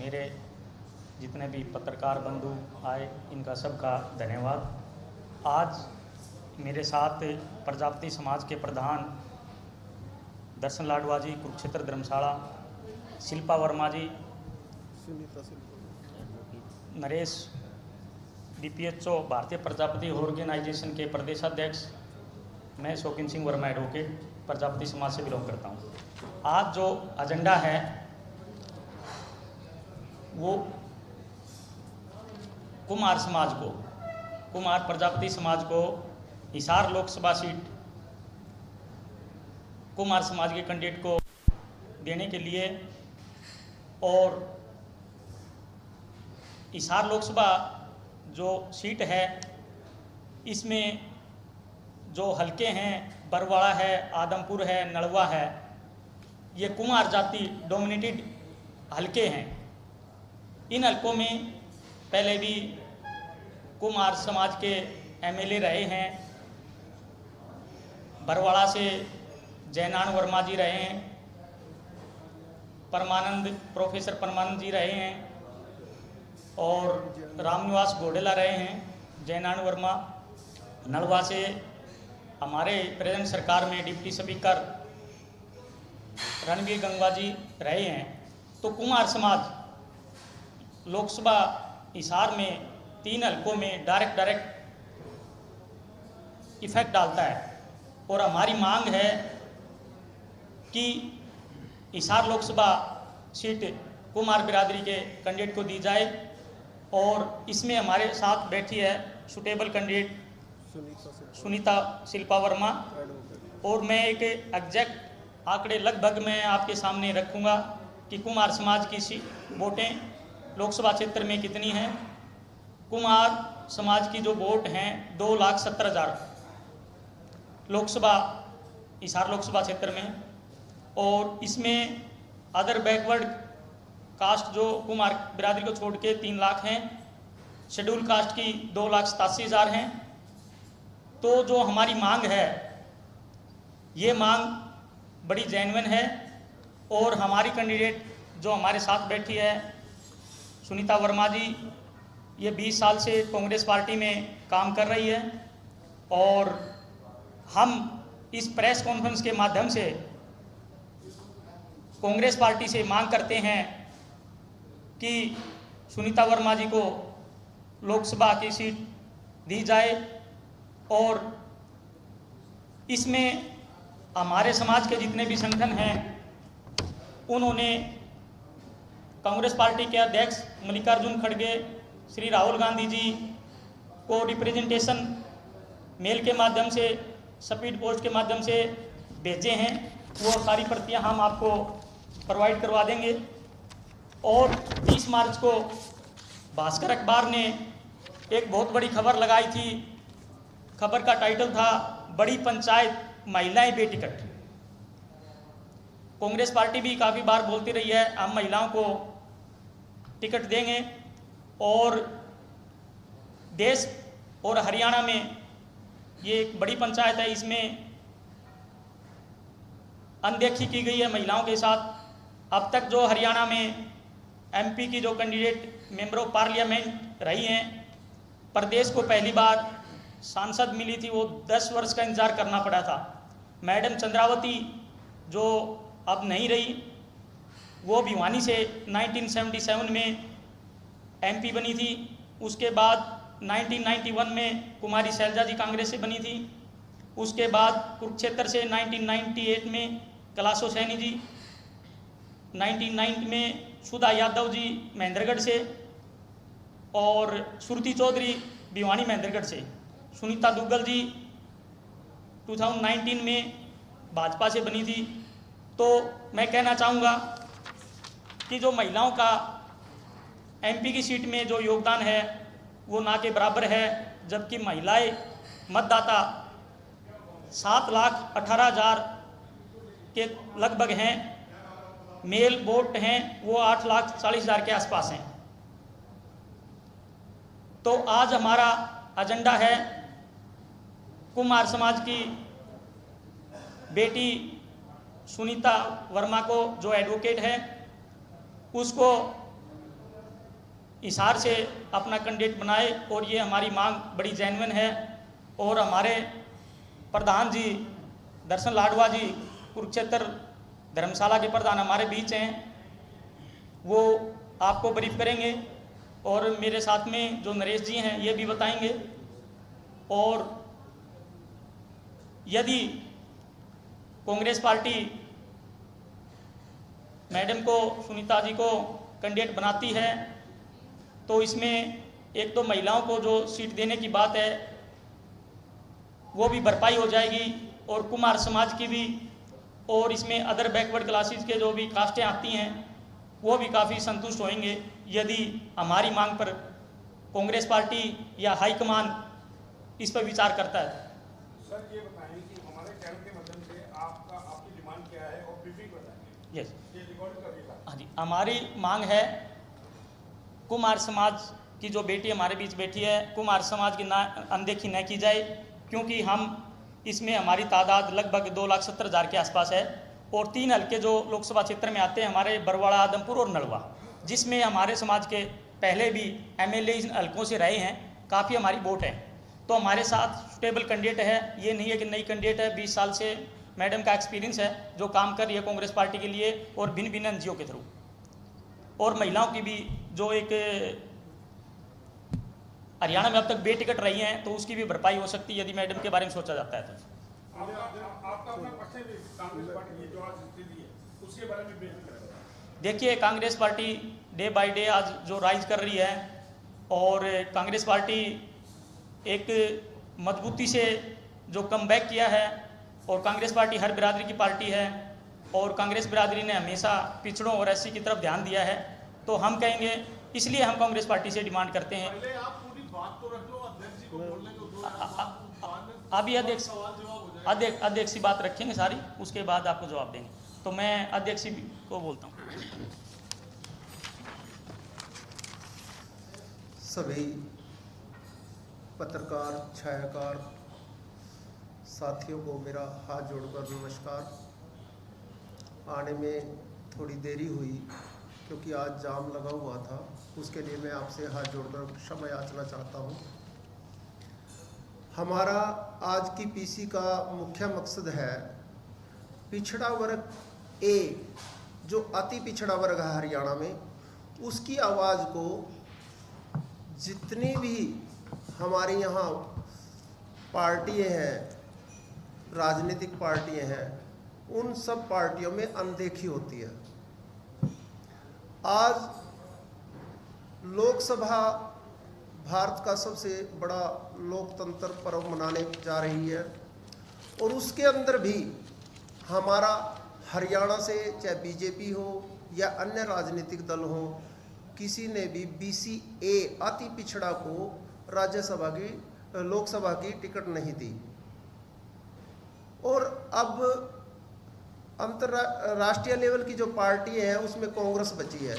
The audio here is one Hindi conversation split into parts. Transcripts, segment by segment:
मेरे जितने भी पत्रकार बंधु आए इनका सबका धन्यवाद। आज मेरे साथ प्रजापति समाज के प्रधान दर्शन लाडवा जी कुरुक्षेत्र धर्मशाला, शिल्पा वर्मा जी, नरेश DPHO भारतीय प्रजापति ऑर्गेनाइजेशन के प्रदेशाध्यक्ष, मैं शौकीन सिंह वर्मा एडवोकेट प्रजापति समाज से बिलोंग करता हूँ। आज जो एजेंडा है वो कुमार समाज को, कुमार प्रजापति समाज को हिसार लोकसभा सीट कुमार समाज के कैंडिडेट को देने के लिए और हिसार लोकसभा जो सीट है इसमें जो हलके हैं बरवाड़ा है, आदमपुर है, नलवा है, ये कुमार जाति डोमिनेटेड हलके हैं। इन हलकों में पहले भी कुमार समाज के MLA रहे हैं। बरवाड़ा से जयनान वर्मा जी रहे हैं, प्रोफेसर परमानंद जी रहे हैं और रामनिवास घोडेला रहे हैं। जयनान वर्मा नलवा से हमारे प्रेजेंट सरकार में डिप्टी स्पीकर रणवीर गंगवा जी रहे हैं। तो कुमार समाज लोकसभा हिसार में 3 हलकों में डायरेक्ट इफेक्ट डालता है और हमारी मांग है कि हिसार लोकसभा सीट कुमार बिरादरी के कैंडिडेट को दी जाए और इसमें हमारे साथ बैठी है सुटेबल कैंडिडेट सुनीता शिल्पा वर्मा और मैं एक एग्जैक्ट आंकड़े लगभग मैं आपके सामने रखूंगा कि कुमार समाज की वोटें लोकसभा क्षेत्र में कितनी हैं। कुमार समाज की जो वोट हैं 2,70,000 लोकसभा हिसार लोकसभा क्षेत्र में, और इसमें अदर बैकवर्ड कास्ट जो कुमार बिरादरी को छोड़ के 3 लाख हैं, शेड्यूल कास्ट की 2,87,000 हैं। तो जो हमारी मांग है ये मांग बड़ी जेन्युइन है और हमारी कैंडिडेट जो हमारे साथ बैठी है सुनीता वर्मा जी, ये 20 साल से कांग्रेस पार्टी में काम कर रही है और हम इस प्रेस कॉन्फ्रेंस के माध्यम से कांग्रेस पार्टी से मांग करते हैं कि सुनीता वर्मा जी को लोकसभा की सीट दी जाए और इसमें हमारे समाज के जितने भी संगठन हैं उन्होंने कांग्रेस पार्टी के अध्यक्ष मल्लिकार्जुन खड़गे, श्री राहुल गांधी जी को रिप्रेजेंटेशन मेल के माध्यम से, स्पीड पोस्ट के माध्यम से भेजे हैं। वो सारी प्रतियां हम आपको प्रोवाइड करवा देंगे। और 30 मार्च को भास्कर अखबार ने एक बहुत बड़ी खबर लगाई थी। खबर का टाइटल था बड़ी पंचायत महिलाएं बेटिकट। कांग्रेस पार्टी भी काफ़ी बार बोलती रही है हम महिलाओं को टिकट देंगे और देश और हरियाणा में ये एक बड़ी पंचायत है, इसमें अनदेखी की गई है महिलाओं के साथ। अब तक जो हरियाणा में MP की जो कैंडिडेट मेंबर ऑफ पार्लियामेंट रही हैं, प्रदेश को पहली बार सांसद मिली थी, वो 10 वर्ष का इंतजार करना पड़ा था। मैडम चंद्रावती जो अब नहीं रही, वो भिवानी से 1977 में MP बनी थी। उसके बाद 1991 में कुमारी शैलजा जी कांग्रेस से बनी थी। उसके बाद कुरुक्षेत्र से 1998 में कैलाशो सैनी जी, 1990 में सुधा यादव जी महेंद्रगढ़ से और श्रुति चौधरी भिवानी महेंद्रगढ़ से, सुनीता दुग्गल जी 2019 में भाजपा से बनी थी। तो मैं कहना चाहूँगा कि जो महिलाओं का MP की सीट में जो योगदान है वो ना के बराबर है, जबकि महिलाएं मतदाता 7,18,000 के लगभग हैं, मेल वोट हैं वो 8,40,000 के आसपास हैं। तो आज हमारा एजेंडा है कुमार समाज की बेटी सुनीता वर्मा को, जो एडवोकेट है, उसको हिसार से अपना कैंडिडेट बनाए और ये हमारी मांग बड़ी जेन्युइन है। और हमारे प्रधान जी दर्शन लाडवा जी कुरुक्षेत्र धर्मशाला के प्रधान हमारे बीच हैं, वो आपको ब्रीफ करेंगे और मेरे साथ में जो नरेश जी हैं ये भी बताएंगे। और यदि कांग्रेस पार्टी मैडम को, सुनीता जी को कैंडिडेट बनाती है तो इसमें एक तो महिलाओं को जो सीट देने की बात है वो भी भरपाई हो जाएगी और कुमार समाज की भी, और इसमें अदर बैकवर्ड क्लासेस के जो भी कास्टें आती हैं वो भी काफ़ी संतुष्ट होंगे यदि हमारी मांग पर कांग्रेस पार्टी या हाईकमान इस पर विचार करता है। सर ये बताएं कि हमारे चैनल के माध्यम से आपकी डिमांड क्या है और ब्रीफिंग बताएंगे। यस, ये रिकॉर्ड कर दिया। हाँ जी, हमारी मांग है कुमार समाज की जो बेटी हमारे बीच बैठी है, कुमार समाज की ना अनदेखी न की जाए, क्योंकि हम इसमें हमारी तादाद लगभग 2,70,000 के आसपास है और 3 हल्के जो लोकसभा क्षेत्र में आते हैं हमारे बरवाड़ा, आदमपुर और नलवा, जिसमें हमारे समाज के पहले भी एमएलए इन हल्कों से रहे हैं, काफ़ी हमारी वोट है। तो हमारे साथ सुटेबल कैंडिडेट है, ये नहीं है कि नई कैंडिडेट है। 20 साल से मैडम का एक्सपीरियंस है जो काम कर रही है कांग्रेस पार्टी के लिए और भिन्न भिन्न एनजीओ के थ्रू। और महिलाओं की भी जो एक हरियाणा में अब तक बेटिकट रही हैं तो उसकी भी भरपाई हो सकती है यदि मैडम के बारे में सोचा जाता है तो। आपका अपना पक्ष है कांग्रेस पार्टी की जो आज स्थिति है उसके बारे में ब्रीफिंग करें। देखिए, Congress party day by day आज जो राइज कर रही है और कांग्रेस पार्टी एक मजबूती से जो कमबैक किया है, और कांग्रेस पार्टी हर बिरादरी की पार्टी है और कांग्रेस बिरादरी ने हमेशा पिछड़ों और एससी की तरफ ध्यान दिया है। तो हम कहेंगे, इसलिए हम कांग्रेस पार्टी से डिमांड करते हैं। पहले आप पूरी बात तो रख लो, अध्यक्ष जी को बोलने को अभी अध्यक्ष की बात रखेंगे सारी, उसके बाद आपको जवाब देंगे। तो मैं अध्यक्ष जी को बोलता हूँ। सभी पत्रकार, छायाकार साथियों को मेरा हाथ जोड़कर नमस्कार। आने में थोड़ी देरी हुई क्योंकि आज जाम लगा हुआ था, उसके लिए मैं आपसे हाथ जोड़कर क्षमा याचना चाहता हूँ। हमारा आज की पीसी का मुख्य मकसद है पिछड़ा वर्ग ए, जो अति पिछड़ा वर्ग है हरियाणा में, उसकी आवाज़ को जितनी भी हमारे यहाँ पार्टियाँ हैं, राजनीतिक पार्टियाँ हैं, उन सब पार्टियों में अनदेखी होती है। आज लोकसभा भारत का सबसे बड़ा लोकतंत्र पर्व मनाने जा रही है और उसके अंदर भी हमारा हरियाणा से, चाहे बीजेपी हो या अन्य राजनीतिक दल हो, किसी ने भी BCA अति पिछड़ा को राज्यसभा की, लोकसभा की टिकट नहीं दी। और अब अंतर्राष्ट्रीय लेवल की जो पार्टी है उसमें कांग्रेस बची है।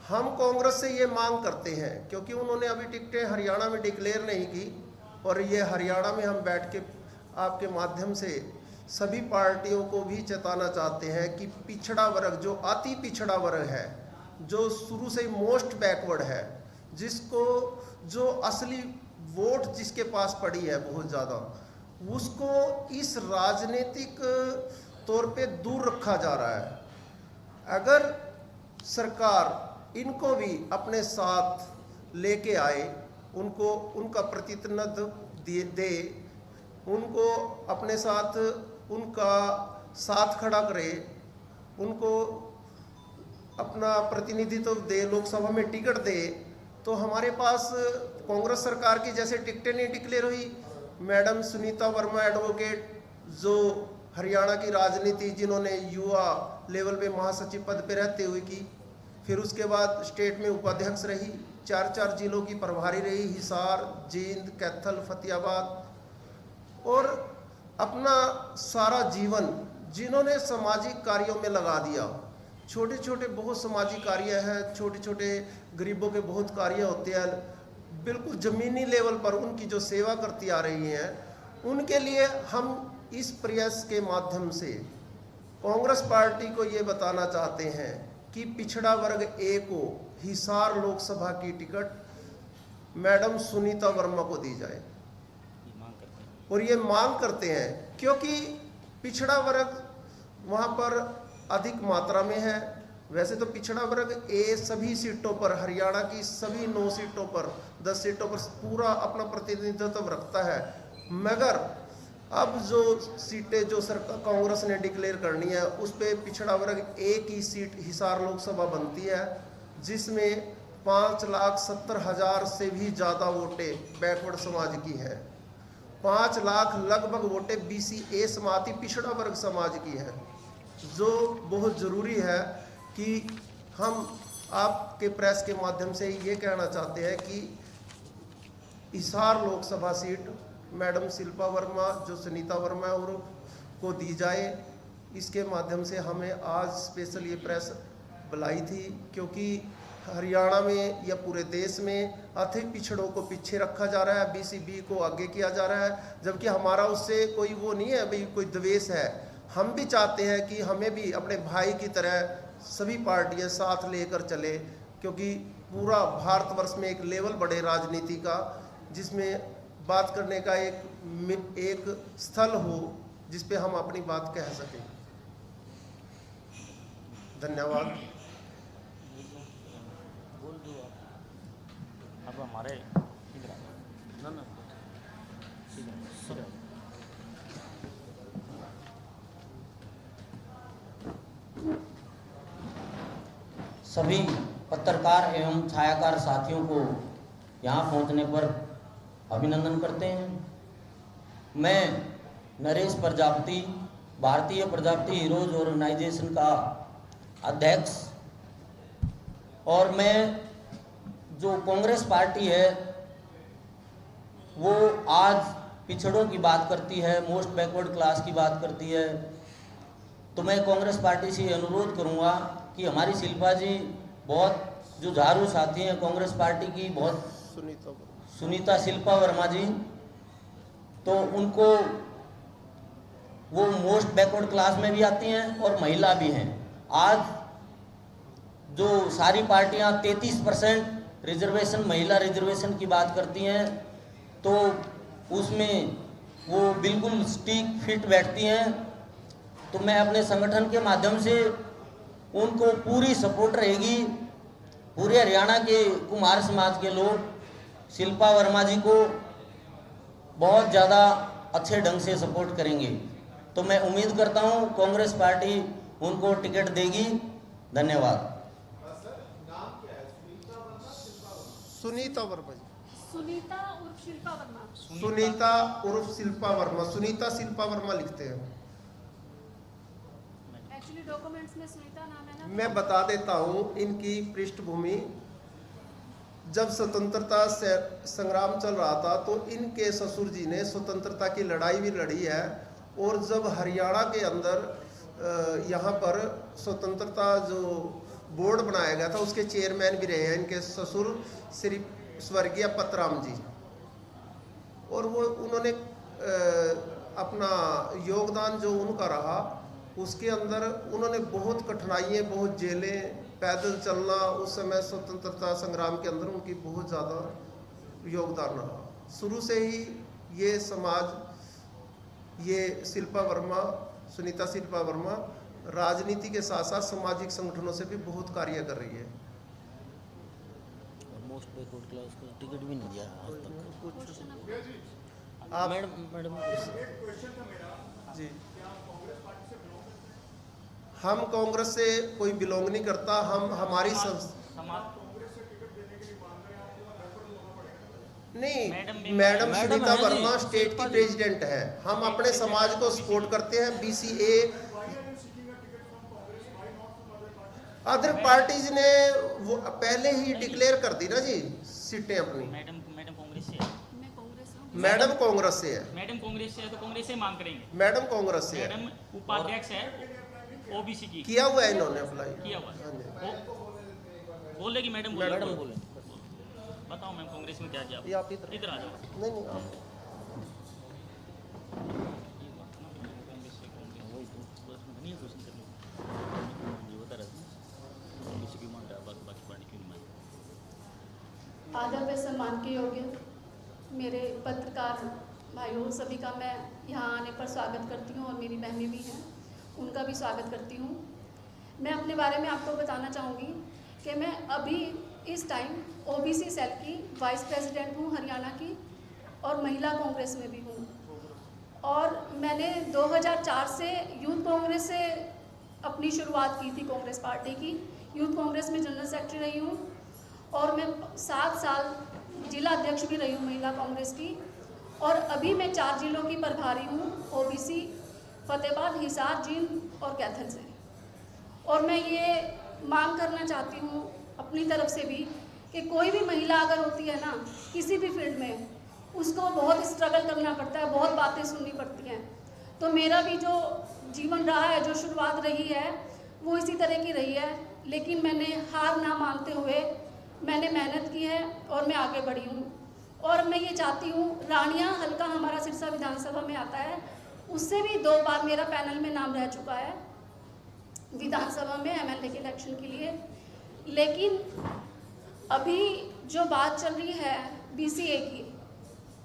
हम कांग्रेस से ये मांग करते हैं, क्योंकि उन्होंने अभी टिकटें हरियाणा में डिक्लेयर नहीं की, और ये हरियाणा में हम बैठ के आपके माध्यम से सभी पार्टियों को भी चेताना चाहते हैं कि पिछड़ा वर्ग, जो अति पिछड़ा वर्ग है, जो शुरू से ही मोस्ट बैकवर्ड है, जिसको जो असली वोट जिसके पास पड़ी है बहुत ज़्यादा, उसको इस राजनीतिक तौर पे दूर रखा जा रहा है। अगर सरकार इनको भी अपने साथ लेके आए, उनको उनका प्रतिनिधित्व दे, उनको अपने साथ उनका साथ खड़ा करे, उनको अपना प्रतिनिधित्व दे, लोकसभा में टिकट दे, तो हमारे पास कांग्रेस सरकार की जैसे टिकटें नहीं डिक्लेयर हुई, मैडम सुनीता वर्मा एडवोकेट, जो हरियाणा की राजनीति, जिन्होंने युवा लेवल पे महासचिव पद पे रहते हुए की, फिर उसके बाद स्टेट में उपाध्यक्ष रही, 4 जिलों की प्रभारी रही, हिसार, जींद, कैथल, फतेहाबाद, और अपना सारा जीवन जिन्होंने सामाजिक कार्यों में लगा दिया। छोटे छोटे बहुत सामाजिक कार्य हैं, छोटे छोटे गरीबों के बहुत कार्य होते हैं, बिल्कुल ज़मीनी लेवल पर उनकी जो सेवा करती आ रही हैं, उनके लिए हम इस प्रयास के माध्यम से कांग्रेस पार्टी को ये बताना चाहते हैं कि पिछड़ा वर्ग ए को हिसार लोकसभा की टिकट मैडम सुनीता वर्मा को दी जाए। और ये मांग करते हैं क्योंकि पिछड़ा वर्ग वहाँ पर अधिक मात्रा में है। वैसे तो पिछड़ा वर्ग ए सभी सीटों पर, हरियाणा की सभी 9 सीटों पर, 10 सीटों पर पूरा अपना प्रतिनिधित्व रखता है, मगर अब जो सीटें जो सरकार कांग्रेस ने डिक्लेयर करनी है उस पे पिछड़ा वर्ग ए की सीट हिसार लोकसभा बनती है, जिसमें 5,70,000 से भी ज़्यादा वोटें बैकवर्ड समाज की हैं। 5 लाख लगभग वोटें BCA समाती पिछड़ा वर्ग समाज की हैं, जो बहुत ज़रूरी है कि हम आपके प्रेस के माध्यम से ये कहना चाहते हैं कि हिसार लोकसभा सीट मैडम शिल्पा वर्मा जो सुनीता वर्मा और को दी जाए। इसके माध्यम से हमें आज स्पेशल ये प्रेस बुलाई थी, क्योंकि हरियाणा में या पूरे देश में अधिक पिछड़ों को पीछे रखा जा रहा है, BCB को आगे किया जा रहा है, जबकि हमारा उससे कोई वो नहीं है भाई, कोई द्वेष है। हम भी चाहते हैं कि हमें भी अपने भाई की तरह सभी पार्टियां साथ लेकर चले, क्योंकि पूरा भारतवर्ष में एक लेवल बढ़े राजनीति का, जिसमें बात करने का एक स्थल हो जिस पे हम अपनी बात कह सकें। धन्यवाद। अब हमारे सभी पत्रकार एवं छायाकार साथियों को यहाँ पहुँचने पर अभिनंदन करते हैं। मैं नरेश प्रजापति, भारतीय प्रजापति हीरोज ऑर्गेनाइजेशन का अध्यक्ष, और मैं जो कांग्रेस पार्टी है वो आज पिछड़ों की बात करती है, मोस्ट बैकवर्ड क्लास की बात करती है, तो मैं कांग्रेस पार्टी से अनुरोध करूंगा कि हमारी शिल्पा जी बहुत जो झाड़ू साथी हैं कांग्रेस पार्टी की, बहुत सुनीता शिल्पा वर्मा जी, तो उनको वो मोस्ट बैकवर्ड क्लास में भी आती हैं और महिला भी हैं। आज जो सारी पार्टियां 33% रिजर्वेशन, महिला रिजर्वेशन की बात करती हैं, तो उसमें वो बिल्कुल स्टिक फिट बैठती हैं। तो मैं अपने संगठन के माध्यम से उनको पूरी सपोर्ट रहेगी। पूरे हरियाणा के कुमार समाज के लोग शिल्पा वर्मा जी को बहुत ज़्यादा अच्छे ढंग से सपोर्ट करेंगे, तो मैं उम्मीद करता हूं कांग्रेस पार्टी उनको टिकट देगी। धन्यवाद। सुनीता वर्मा जी। सुनीता उर्फ शिल्पा वर्मा। सुनीता उर्फ शिल्पा वर्मा, सुनीता शिल्पा वर्मा लिखते हैं। एक्चुअली डॉक्यूमेंट्स में सुनीता नाम है ना। मैं बता देता हूँ इनकी पृष्ठभूमि। जब स्वतंत्रता संग्राम चल रहा था तो इनके ससुर जी ने स्वतंत्रता की लड़ाई भी लड़ी है, और जब हरियाणा के अंदर यहाँ पर स्वतंत्रता जो बोर्ड बनाया गया था उसके चेयरमैन भी रहे हैं इनके ससुर श्री स्वर्गीय पतराम जी, और वो उन्होंने अपना योगदान जो उनका रहा उसके अंदर उन्होंने बहुत कठिनाइयाँ, बहुत जेलें, पैदल चलना, उस समय स्वतंत्रता संग्राम के अंदर उनकी बहुत ज़्यादा योगदान रहा। शुरू से ही ये समाज, ये शिल्पा वर्मा, सुनीता शिल्पा वर्मा राजनीति के साथ साथ सामाजिक संगठनों से भी बहुत कार्य कर रही है। मोस्ट बैकवर्ड क्लास को टिकट भी नहीं दिया आज तक। आप मैडम जी, हम कांग्रेस से कोई बिलोंग नहीं करता। हम हमारी नहीं, मैडम सुनीता वर्मा स्टेट की प्रेसिडेंट है। हम अपने समाज को सपोर्ट करते हैं। BCA अदर पार्टीज ने वो पहले ही डिक्लेयर कर दी ना जी सीटें अपनी। मैडम कांग्रेस से है। मैं कांग्रेस हूँ। मैडम कांग्रेस से है। मैडम कांग्रेस से है तो कांग्रेस से मांग करेंगे। मैडम कांग्रेस से है। मैडम उपाध्यक्ष है OBC की। किया हुआ है इन्होंने अप्लाई। किया हुआ हाँ जी। है। बोलेगी मैडम बोले। बताओ मैम कांग्रेस में क्या किया? ये आप इधर आ जाओ। नहीं आप आदर व सम्मान के योग्य मेरे पत्रकार भाइयों सभी का मैं यहाँ आने पर स्वागत करती हूँ और मेरी बहनें भी हैं उनका भी स्वागत करती हूँ। मैं अपने बारे में आपको बताना चाहूँगी कि मैं अभी इस टाइम ओबीसी सेल की वाइस प्रेसिडेंट हूँ हरियाणा की और महिला कांग्रेस में भी हूँ। और मैंने 2004 से यूथ कांग्रेस से अपनी शुरुआत की थी, कांग्रेस पार्टी की। यूथ कांग्रेस में जनरल सेक्रेटरी रही हूँ और मैं 7 साल जिला अध्यक्ष भी रही हूँ महिला कांग्रेस की। और अभी मैं 4 जिलों की प्रभारी हूँ, ओबीसी, फतेहाबाद, हिसार, जींद और कैथल से। और मैं ये मांग करना चाहती हूँ अपनी तरफ से भी कि कोई भी महिला अगर होती है ना किसी भी फील्ड में, उसको बहुत स्ट्रगल करना पड़ता है, बहुत बातें सुननी पड़ती हैं। तो मेरा भी जो जीवन रहा है, जो शुरुआत रही है, वो इसी तरह की रही है। लेकिन मैंने हार ना मानते हुए मैंने मेहनत की है और मैं आगे बढ़ी हूँ। और मैं ये चाहती हूँ, रानिया हल्का हमारा सिरसा विधानसभा में आता है, उससे भी 2 बार मेरा पैनल में नाम रह चुका है विधानसभा में एमएलए के इलेक्शन के लिए। लेकिन अभी जो बात चल रही है बीसीए की,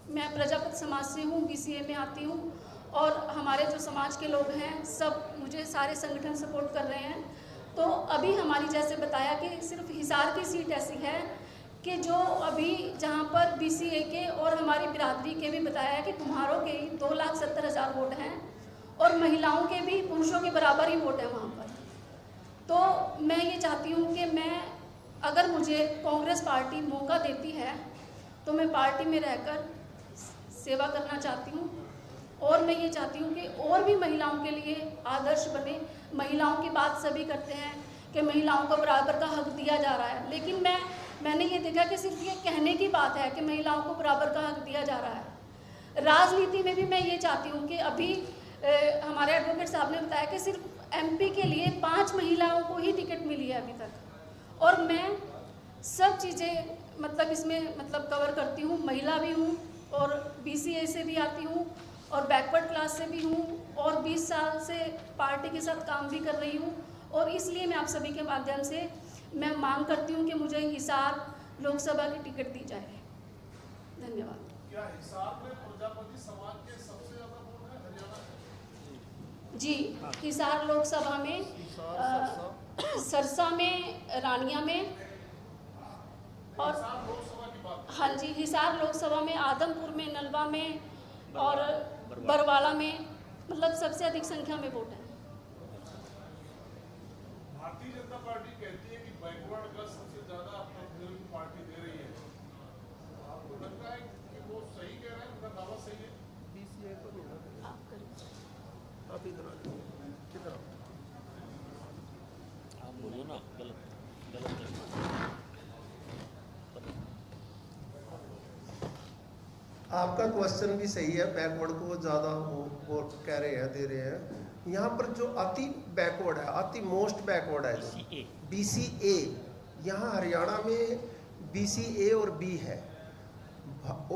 मैं प्रजापति समाज से हूँ, बीसीए में आती हूँ और हमारे जो समाज के लोग हैं सब मुझे सारे संगठन सपोर्ट कर रहे हैं। तो अभी हमारी जैसे बताया कि सिर्फ हिसार की सीट ऐसी है कि जो अभी जहाँ पर बीसीए के और हमारी बिरादरी के भी बताया है कि तुम्हारों के 2,70,000 वोट हैं और महिलाओं के भी पुरुषों के बराबर ही वोट है वहाँ पर। तो मैं ये चाहती हूँ कि मैं, अगर मुझे कांग्रेस पार्टी मौका देती है तो मैं पार्टी में रहकर सेवा करना चाहती हूँ। और मैं ये चाहती हूँ कि और भी महिलाओं के लिए आदर्श बने। महिलाओं की बात सभी करते हैं कि महिलाओं को बराबर का हक दिया जा रहा है, लेकिन मैंने ये देखा कि सिर्फ ये कहने की बात है कि महिलाओं को बराबर का हक दिया जा रहा है। राजनीति में भी मैं ये चाहती हूँ कि अभी हमारे एडवोकेट साहब ने बताया कि सिर्फ एमपी के लिए 5 महिलाओं को ही टिकट मिली है अभी तक। और मैं सब चीज़ें मतलब इसमें कवर करती हूँ, महिला भी हूँ और बीसीए से भी आती हूँ और बैकवर्ड क्लास से भी हूँ और 20 साल से पार्टी के साथ काम भी कर रही हूँ। और इसलिए मैं आप सभी के माध्यम से मैं मांग करती हूँ कि मुझे हिसार लोकसभा की टिकट दी जाए। धन्यवाद। क्या हिसार में प्रजापति समाज के सबसे ज्यादा वोट है हरियाणा में? जी, हिसार लोकसभा में, सरसा में, रानिया में और हिसार लोकसभा की बात, हाँ जी, हिसार लोकसभा में, आदमपुर में, नलवा में और बरवाला में सबसे अधिक संख्या में वोट है। भारतीय जनता पार्टी कहती है कि बैकवर्ड का सबसे ज्यादा अपना पार्टी दे रही है। आपको लगता है कि वो सही कह रहे हैं, उनका दावा सही है? बीसीए तो नहीं, आप इधर आ जाइए, किधर आओ? आप बोलो ना, गलत आपका क्वेश्चन भी सही है। बैकवर्ड को ज़्यादा वो कह रहे हैं, दे रहे हैं। यहाँ पर जो अति बैकवर्ड है, अति मोस्ट बैकवर्ड है जो बीसीए, यहाँ हरियाणा में बीसीए और बी है।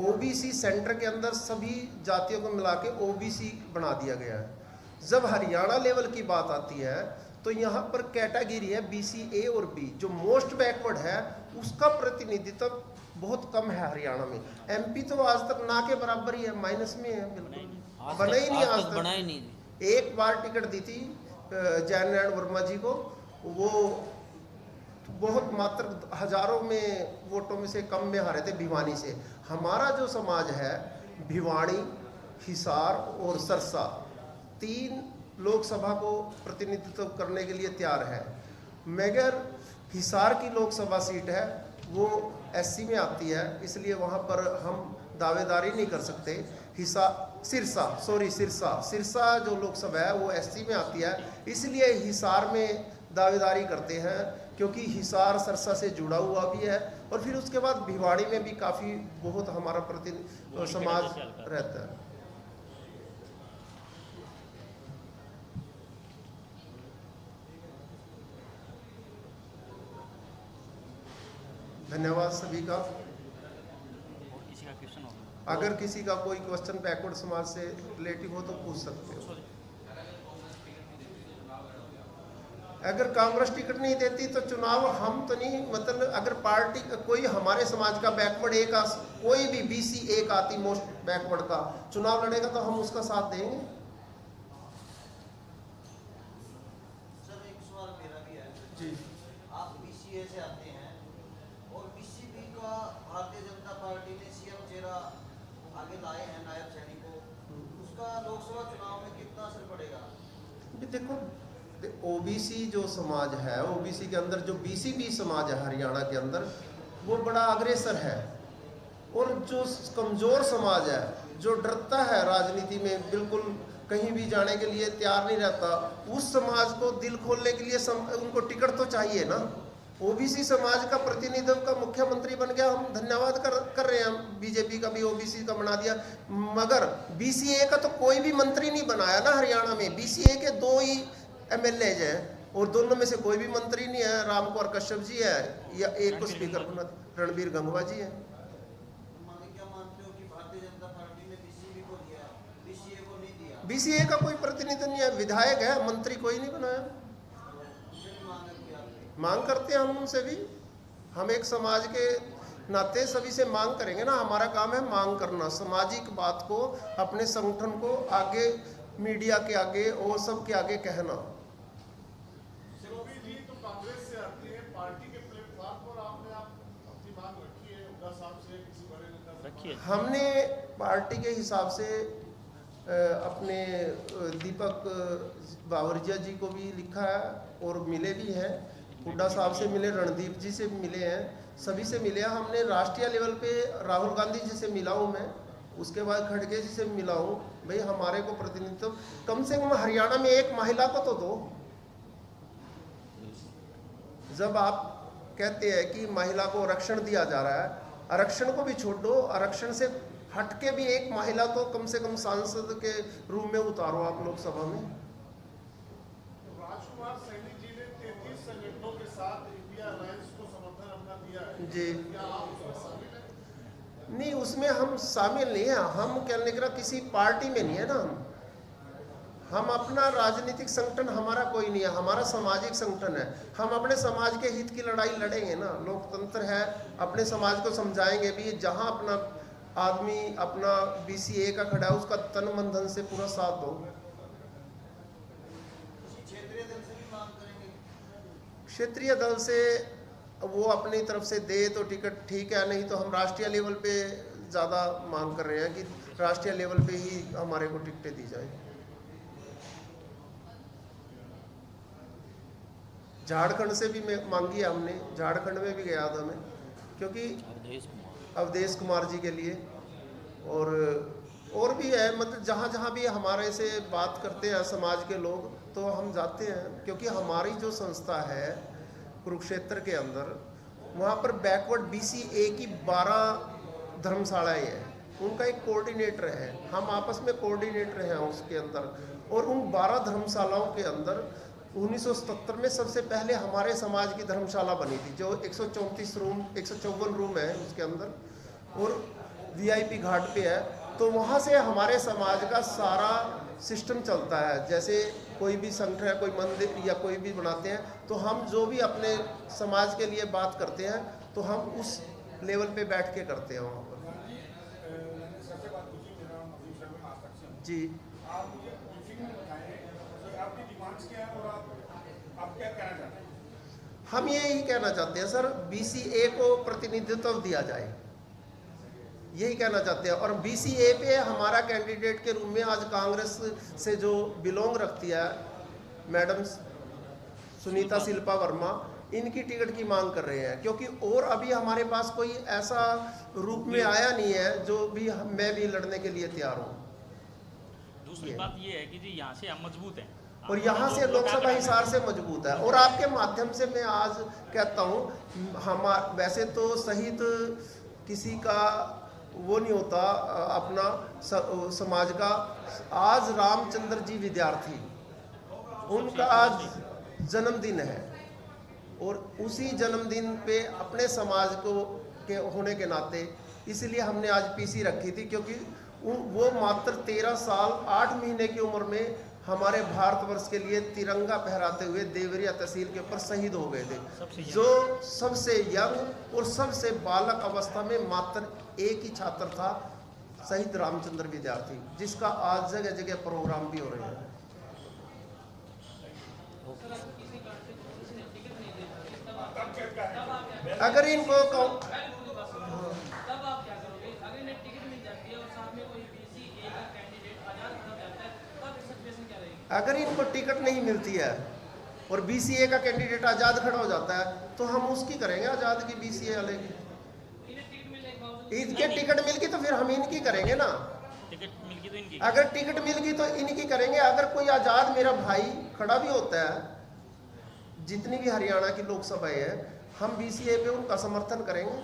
ओबीसी सेंटर के अंदर सभी जातियों को मिला के ओबीसी बना दिया गया है। जब हरियाणा लेवल की बात आती है तो यहाँ पर कैटेगरी है बीसीए और बी। जो मोस्ट बैकवर्ड है उसका प्रतिनिधित्व बहुत कम है हरियाणा में। एमपी तो आज तक ना के बराबर ही है, माइनस में है, बिल्कुल बना ही नहीं, आज तक बना ही नहीं। एक बार टिकट दी थी जैन नारायण वर्मा जी को, वो बहुत मात्र हजारों में वोटों में से कम में हारे थे भिवानी से। हमारा जो समाज है, भिवानी, हिसार और सरसा, 3 लोकसभा को प्रतिनिधित्व करने के लिए तैयार है। मगर हिसार की लोकसभा सीट है वो एससी में आती है, इसलिए वहाँ पर हम दावेदारी नहीं कर सकते। सिरसा जो लोकसभा है वो एससी में आती है, इसलिए हिसार में दावेदारी करते हैं क्योंकि हिसार सरसा से जुड़ा हुआ भी है। और फिर उसके बाद भिवाड़ी में भी काफ़ी बहुत हमारा समाज रहता है। धन्यवाद सभी का। किसी का क्वेश्चन हो? अगर किसी का कोई क्वेश्चन बैकवर्ड समाज से रिलेटिव हो तो पूछ सकते हो। अगर कांग्रेस टिकट नहीं देती तो चुनाव हम तो नहीं, मतलब अगर पार्टी कोई हमारे समाज का बैकवर्ड एक कोई भी BC एक आती मोस्ट बैकवर्ड का चुनाव लड़ेगा तो हम उसका साथ देंगे। सर एक सवाल मेरा भी है जी, आप BCA से आते हैं और BCB का भारतीय जनता पार्टी ने CM चेहरा आगे लाए हैं नायब सैनिक को, उसका लोकसभा चुनाव में कितना असर पड़ेगा? देखो OBC जो समाज है, OBC के अंदर जो BCB समाज है हरियाणा के अंदर, वो बड़ा अग्रेसर है। और जो कमज़ोर समाज है, जो डरता है राजनीति में, बिल्कुल कहीं भी जाने के लिए तैयार नहीं रहता, उस समाज को दिल खोलने के लिए उनको टिकट तो चाहिए ना। OBC समाज का प्रतिनिधित्व का मुख्यमंत्री बन गया, हम धन्यवाद कर रहे हैं। बीजेपी का भी OBC का बना दिया, मगर BCA का तो कोई भी मंत्री नहीं बनाया ना हरियाणा में। BCA के 2 ही MLA हैं और दोनों में से कोई भी मंत्री नहीं है। राम कुमार कश्यप जी है या एक को स्पीकर बना, रणबीर गंगवा जी है। क्या मानते हो कि भारतीय जनता पार्टी ने BCB को दिया, BCA को नहीं दिया? BCA का कोई प्रतिनिधि नहीं है, विधायक है, मंत्री कोई नहीं बनाया। मांग करते हैं हम उनसे भी, हम एक समाज के नाते सभी से मांग करेंगे ना। हमारा काम है मांग करना, सामाजिक बात को अपने संगठन को आगे, मीडिया के आगे और सबके आगे कहना। शिरोवी जी तो कांग्रेस से आती है, पार्टी के प्लेटफॉर्म पर आपने अपनी मांग रखी है हुड्डा साहब से, किसी बड़े नेता से रखी है? हमने पार्टी के हिसाब से अपने दीपक बावरिया जी को भी लिखा है और मिले भी हैं, हुड्डा साहब से मिले, रणदीप जी से मिले हैं, सभी से मिले हैं। हमने राष्ट्रीय लेवल पे राहुल गांधी जी से मिला हूँ मैं, उसके बाद खड़गे जी से मिला हूँ। भाई हमारे को प्रतिनिधित्व कम से कम हरियाणा में एक महिला को तो दो। जब आप कहते हैं कि महिला को आरक्षण दिया जा रहा है, आरक्षण को भी छोड़ दो, आरक्षण से हटके भी एक महिला तो कम से कम सांसद के रूप में उतारो आप लोकसभा में। राजकुमार सैनी जी ने 33 संगठनों के साथ इंडिया अलायंस को समर्थन अपना दिया है, जी क्या आप उसमें शामिल हैं? नहीं, उसमें हम शामिल नहीं है। हम कहने का किसी पार्टी में नहीं है ना। हम अपना राजनीतिक संगठन हमारा कोई नहीं है, हमारा सामाजिक संगठन है। हम अपने समाज के हित की लड़ाई लड़ेंगे ना। लोकतंत्र है, अपने समाज को समझाएंगे भी। जहां अपना आदमी अपना BCA का खड़ा है, उसका तन मन धन से पूरा साथ दो। क्षेत्रीय दल से भी मांग करेंगे? क्षेत्रीय दल से वो अपनी तरफ से दे तो टिकट ठीक है, नहीं तो हम राष्ट्रीय लेवल पे ज़्यादा मांग कर रहे हैं कि राष्ट्रीय लेवल पे ही हमारे को टिकटें दी जाए। झारखंड से भी मांगी है हमने, झारखंड में भी गया था मैं, क्योंकि अवधेश कुमार जी के लिए। और भी है, मतलब जहाँ जहाँ भी हमारे से बात करते हैं समाज के लोग तो हम जाते हैं, क्योंकि हमारी जो संस्था है कुरुक्षेत्र के अंदर, वहाँ पर बैकवर्ड BCA की 12 धर्मशालाएँ हैं, उनका एक कोऑर्डिनेटर है। हम आपस में कोऑर्डिनेटर हैं उसके अंदर। और उन 12 धर्मशालाओं के अंदर 1977 में सबसे पहले हमारे समाज की धर्मशाला बनी थी, जो 134 रूम 154 रूम है उसके अंदर, और VIP घाट पे है। तो वहाँ से हमारे समाज का सारा सिस्टम चलता है। जैसे कोई भी संगठन है, कोई मंदिर या कोई भी बनाते हैं, तो हम जो भी अपने समाज के लिए बात करते हैं तो हम उस लेवल पे बैठ के करते हैं वहाँ पर। जी, आप मुझे ब्रीफिंग में बताएं, तो आपकी डिमांड्स क्या है और आप क्या कहना चाहते हैं? हम यही कहना चाहते हैं सर, BCA को प्रतिनिधित्व दिया जाए, यही कहना चाहते हैं। और BCA पे हमारा कैंडिडेट के रूप में आज कांग्रेस से जो बिलोंग रखती है मैडम सुनीता शिल्पा वर्मा, इनकी टिकट की मांग कर रहे हैं, क्योंकि और अभी हमारे पास कोई ऐसा रूप में आया नहीं है जो भी मैं भी लड़ने के लिए तैयार हूँ। दूसरी बात ये है कि जी यहाँ से हम मजबूत हैं और यहाँ से लोकसभा हिसार से मजबूत है। और आपके माध्यम से मैं आज कहता हूँ, वैसे तो शहीद किसी का वो नहीं होता अपना समाज का। आज रामचंद्र जी विद्यार्थी, उनका आज जन्मदिन है, और उसी जन्मदिन पे अपने समाज को के होने के नाते इसलिए हमने आज PC रखी थी, क्योंकि वो मात्र 13 साल 8 महीने की उम्र में हमारे भारतवर्ष के लिए तिरंगा फहराते हुए देवरिया तहसील के ऊपर शहीद हो गए थे, जो सबसे यंग और सबसे बालक अवस्था में मात्र एक ही छात्र था, शहीद रामचंद्र विद्यार्थी, जिसका आज जगह जगह प्रोग्राम भी हो रहे हैं। अगर इनको टिकट नहीं मिलती है और बीसीए का कैंडिडेट आजाद खड़ा हो जाता है, तो हम उसकी करेंगे आजाद की, बीसीए वाले की। इनके टिकट मिल गई तो फिर हम इनकी करेंगे ना। अगर टिकट मिल गई तो इनकी करेंगे। अगर कोई आजाद मेरा भाई खड़ा भी होता है, जितनी भी हरियाणा की लोकसभा है, हम बीसीए पे उनका समर्थन करेंगे।